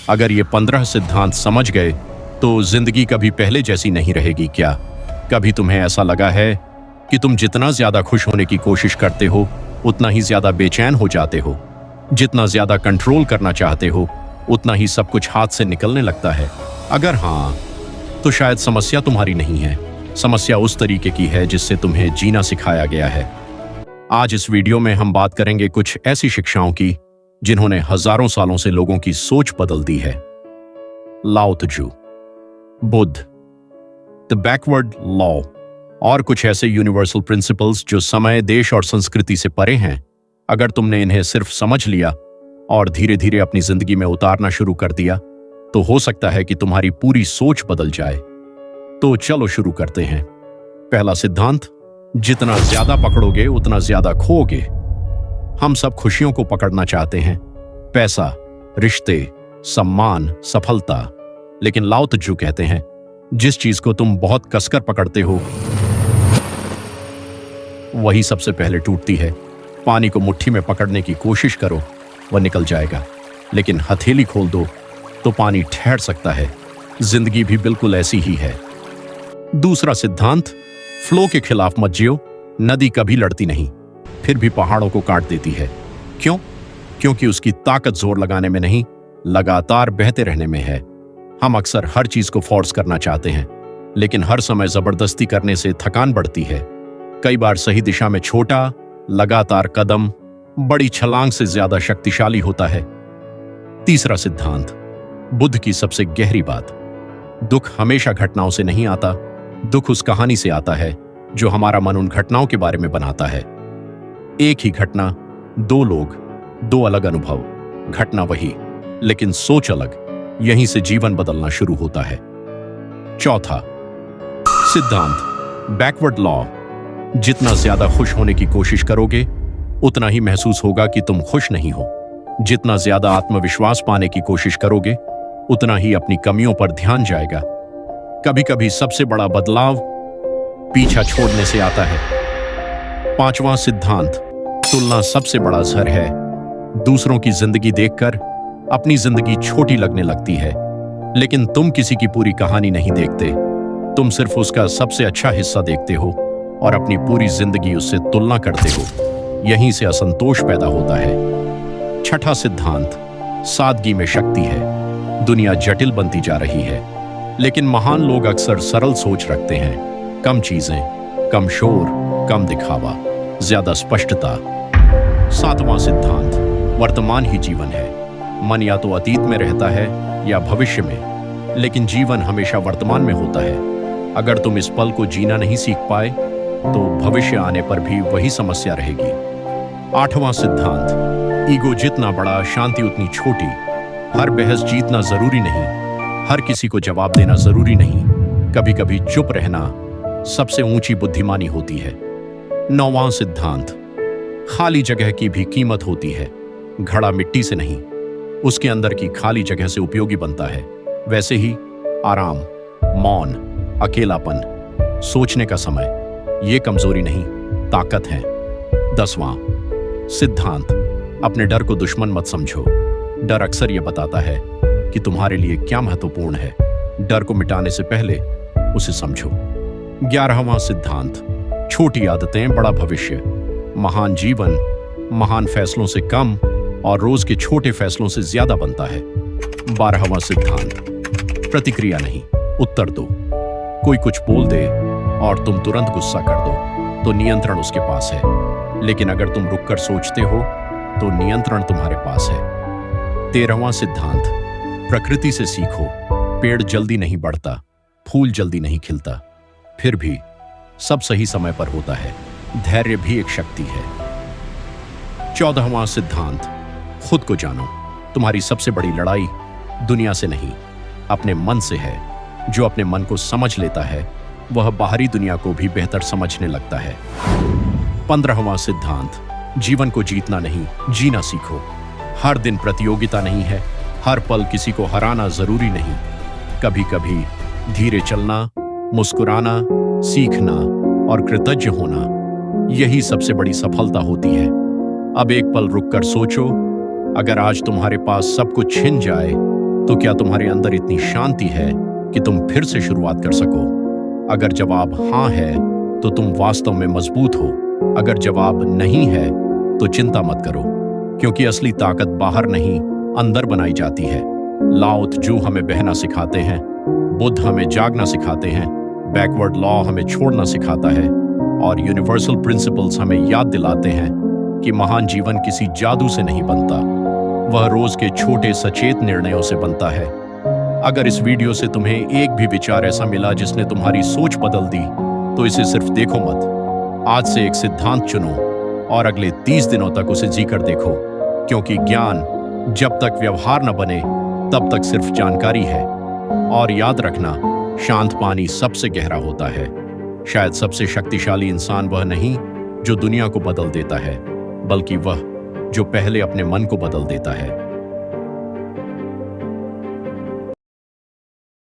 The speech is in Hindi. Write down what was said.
अगर ये 15 सिद्धांत समझ गए तो जिंदगी कभी पहले जैसी नहीं रहेगी क्या? कभी तुम्हें ऐसा लगा है कि तुम जितना ज्यादा खुश होने की कोशिश करते हो उतना ही ज्यादा बेचैन हो जाते हो? जितना ज्यादा कंट्रोल करना चाहते हो उतना ही सब कुछ हाथ से निकलने लगता है? अगर हाँ, तो शायद समस्या तुम्हारी नहीं है, समस्या उस तरीके की है जिससे तुम्हें जीना सिखाया गया है। आज इस वीडियो में हम बात करेंगे कुछ ऐसी शिक्षाओं की जिन्होंने हजारों सालों से लोगों की सोच बदल दी है। लाओ त्जू, बुद्ध, द बैकवर्ड लॉ और कुछ ऐसे यूनिवर्सल प्रिंसिपल्स जो समय, देश और संस्कृति से परे हैं। अगर तुमने इन्हें सिर्फ समझ लिया और धीरे धीरे अपनी जिंदगी में उतारना शुरू कर दिया तो हो सकता है कि तुम्हारी पूरी सोच बदल जाए। तो चलो शुरू करते हैं। पहला सिद्धांत, जितना ज्यादा पकड़ोगे उतना ज्यादा खोओगे। हम सब खुशियों को पकड़ना चाहते हैं, पैसा, रिश्ते, सम्मान, सफलता, लेकिन लाओ त्जू कहते हैं जिस चीज को तुम बहुत कसकर पकड़ते हो वही सबसे पहले टूटती है। पानी को मुट्ठी में पकड़ने की कोशिश करो, वह निकल जाएगा, लेकिन हथेली खोल दो तो पानी ठहर सकता है। जिंदगी भी बिल्कुल ऐसी ही है। दूसरा सिद्धांत, फ्लो के खिलाफ मत जियो। नदी कभी लड़ती नहीं, फिर भी पहाड़ों को काट देती है। क्यों? क्योंकि उसकी ताकत जोर लगाने में नहीं, लगातार बहते रहने में है। हम अक्सर हर चीज को फोर्स करना चाहते हैं, लेकिन हर समय जबरदस्ती करने से थकान बढ़ती है। कई बार सही दिशा में छोटा, लगातार कदम बड़ी छलांग से ज्यादा शक्तिशाली होता है। तीसरा सिद्धांत, बुद्ध की सबसे गहरी बात, दुख हमेशा घटनाओं से नहीं आता, दुख उस कहानी से आता है जो हमारा मन उन घटनाओं के बारे में बनाता है। एक ही घटना, दो लोग, दो अलग अनुभव, घटना वही लेकिन सोच अलग। यहीं से जीवन बदलना शुरू होता है। चौथा सिद्धांत, बैकवर्ड लॉ, जितना ज्यादा खुश होने की कोशिश करोगे उतना ही महसूस होगा कि तुम खुश नहीं हो। जितना ज्यादा आत्मविश्वास पाने की कोशिश करोगे उतना ही अपनी कमियों पर ध्यान जाएगा। कभी कभी सबसे बड़ा बदलाव पीछा छोड़ने से आता है। पांचवां सिद्धांत, तुलना सबसे बड़ा जहर है। दूसरों की जिंदगी देखकर अपनी जिंदगी छोटी लगने लगती है, लेकिन तुम किसी की पूरी कहानी नहीं देखते। तुम सिर्फ उसका सबसे अच्छा हिस्सा देखते हो और अपनी पूरी जिंदगी उससे तुलना करते हो। यहीं से असंतोष पैदा होता है। छठा सिद्धांत, सादगी में शक्ति है। दुनिया जटिल बनती जा रही है, लेकिन महान लोग अक्सर सरल सोच रखते हैं। कम चीजें, कम शोर, कम दिखावा, ज्यादा स्पष्टता। सातवां सिद्धांत, वर्तमान ही जीवन है। मन या तो अतीत में रहता है या भविष्य में, लेकिन जीवन हमेशा वर्तमान में होता है। अगर तुम इस पल को जीना नहीं सीख पाए तो भविष्य आने पर भी वही समस्या रहेगी। आठवां सिद्धांत, ईगो जितना बड़ा शांति उतनी छोटी। हर बहस जीतना जरूरी नहीं, हर किसी को जवाब देना जरूरी नहीं। कभी कभी चुप रहना सबसे ऊंची बुद्धिमानी होती है। नौवां सिद्धांत, खाली जगह की भी कीमत होती है। घड़ा मिट्टी से नहीं, उसके अंदर की खाली जगह से उपयोगी बनता है। वैसे ही आराम, मौन, अकेलापन, सोचने का समय, ये कमजोरी नहीं, ताकत है। 10वां सिद्धांत, अपने डर को दुश्मन मत समझो। डर अक्सर यह बताता है कि तुम्हारे लिए क्या महत्वपूर्ण है। डर को मिटाने से पहले उसे समझो। 11वां सिद्धांत, छोटी आदतें, बड़ा भविष्य। महान जीवन महान फैसलों से कम और रोज के छोटे फैसलों से ज्यादा बनता है। 12वां सिद्धांत, प्रतिक्रिया नहीं, उत्तर दो। कोई कुछ बोल दे और तुम तुरंत गुस्सा कर दो तो नियंत्रण उसके पास है, लेकिन अगर तुम रुककर सोचते हो तो नियंत्रण तुम्हारे पास है। 13वां सिद्धांत, प्रकृति से सीखो। पेड़ जल्दी नहीं बढ़ता, फूल जल्दी नहीं खिलता, फिर भी सब सही समय पर होता है। धैर्य भी एक शक्ति है। 14वां सिद्धांत, खुद को जानो। तुम्हारी सबसे बड़ी लड़ाई दुनिया से नहीं, अपने मन से है। जो अपने मन को समझ लेता है वह बाहरी दुनिया को भी बेहतर समझने लगता है। 15वां सिद्धांत, जीवन को जीतना नहीं, जीना सीखो। हर दिन प्रतियोगिता नहीं है, हर पल किसी को हराना जरूरी नहीं। कभी कभी धीरे चलना, मुस्कुराना, सीखना और कृतज्ञ होना, यही सबसे बड़ी सफलता होती है। अब एक पल रुककर सोचो, अगर आज तुम्हारे पास सब कुछ छिन जाए तो क्या तुम्हारे अंदर इतनी शांति है कि तुम फिर से शुरुआत कर सको? अगर जवाब हाँ है तो तुम वास्तव में मजबूत हो। अगर जवाब नहीं है तो चिंता मत करो, क्योंकि असली ताकत बाहर नहीं, अंदर बनाई जाती है। लाओ त्जू हमें बहना सिखाते हैं, बुद्ध हमें जागना सिखाते हैं, बैकवर्ड लॉ हमें छोड़ना सिखाता है, और यूनिवर्सल प्रिंसिपल्स हमें याद दिलाते हैं कि महान जीवन किसी जादू से नहीं बनता, वह रोज के छोटे सचेत निर्णयों से बनता है। अगर इस वीडियो से तुम्हें एक भी विचार ऐसा मिला जिसने तुम्हारी सोच बदल दी, तो इसे सिर्फ देखो मत। आज से एक सिद्धांत चुनो और अगले 30 दिनों तक उसे जीकर देखो, क्योंकि ज्ञान जब तक व्यवहार न बने तब तक सिर्फ जानकारी है। और याद रखना, शांत पानी सबसे गहरा होता है। शायद सबसे शक्तिशाली इंसान वह नहीं जो दुनिया को बदल देता है, बल्कि वह जो पहले अपने मन को बदल देता है।